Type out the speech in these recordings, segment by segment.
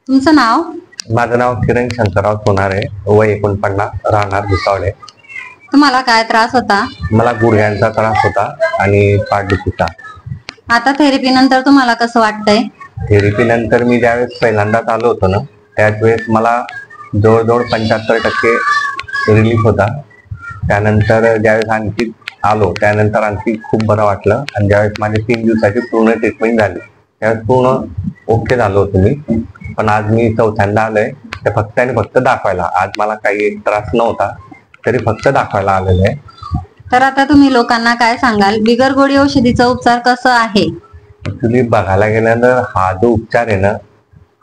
तुमचं नाव? माझं नाव किरण शंकरराव सोनारे, वय 49, राहणार भुसावळे. तुम्हाला काय त्रास होता? मला गुडघ्यांचा त्रास होता आणि पाठदुखीचा. आता थेरपी नंतर तुम्हाला कसं वाटतंय? थेरपी नंतर मी ज्यावेळेस पहिल्यांदाच आलो होतो ना, त्याच वेळेस मला जवळजवळ 75% रिलीफ होता. त्यानंतर ज्यावेळेस आणखी आलो त्यानंतर आणखी खूप बरं वाटलं आणि ज्यावेळेस माझी 3 दिवसाची पूर्ण ट्रीटमेंट झाली त्यावेळेस पूर्ण ओके झालो होतो मी. पण आज मी चौथ्यांदा आलोय ते फक्त आणि फक्त दाखवायला. आज मला काही त्रास नव्हता तरी फक्त दाखवायला आलेलं आहे. तर आता तुम्ही लोकांना काय सांगाल, बिगर गोळी औषधीचा उपचार कसं आहे? ऍक्च्युली बघायला गेलं तर हा जो उपचार आहे ना,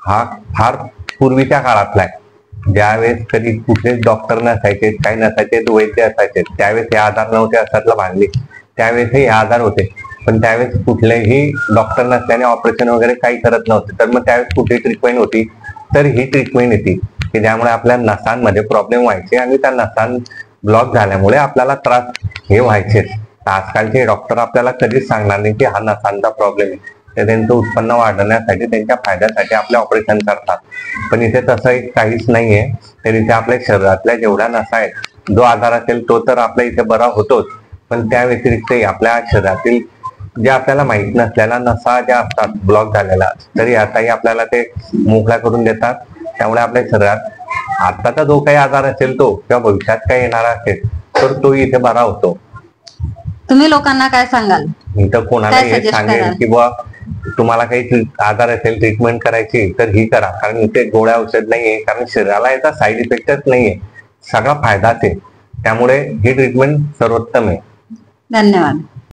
हा फार पूर्वीच्या काळातला आहे. ज्यावेळेस कधी कुठलेच डॉक्टर नसायचे, काही नसायचे, वैद्य असायचे, त्यावेळेस हे आजार नव्हते असतला भांडली. त्यावेळेस हे आजार होते पण त्यावेळेस कुठलेही डॉक्टर नसल्याने ऑपरेशन वगैरे काही करत नव्हते. तर मग त्यावेळेस कुठली ट्रीटमेंट होती तर ही ट्रीटमेंट येते की ज्यामुळे आपल्या नसांमध्ये प्रॉब्लेम व्हायचे आणि त्या नसां ब्लॉक झाल्यामुळे आपल्याला त्रास हे व्हायचे. आजकालचे डॉक्टर आपल्याला कधीच सांगणार नाही की हा नसांचा प्रॉब्लेम आहे. ते त्यांचं उत्पन्न वाढवण्यासाठी, त्यांच्या फायद्यासाठी आपले ऑपरेशन करतात. पण इथे तसं काहीच नाहीये. तर इथे आपल्या शरीरातल्या जेवढ्या नसा आहेत, जो आजार असेल तो तर आपल्या इथे बरा होतोच, पण त्या व्यतिरिक्तही आपल्या शरीरातील जे आपल्याला माहित नसलेल्या नसा ज्या असतात ब्लॉक झालेला, तरी आताही आपल्याला ते मोकळ्या करून देतात. त्यामुळे आपल्या शरीरात आताचा जो काही आजार असेल तो किंवा भविष्यात काही येणारा असेल तर तो इथे बरा होतो. तुम्ही लोकांना काय सांगाल? मी तर कोणाला काय हे suggest सांगेन कराल? की बुवा तुम्हाला काही आजार असेल, ट्रीटमेंट करायची तर ही करा. कारण इथे गोळ्या औषध नाहीये, कारण शरीराला याचा साईड इफेक्टच नाहीये, सगळा फायदाच आहे. त्यामुळे ही ट्रीटमेंट सर्वोत्तम आहे. धन्यवाद.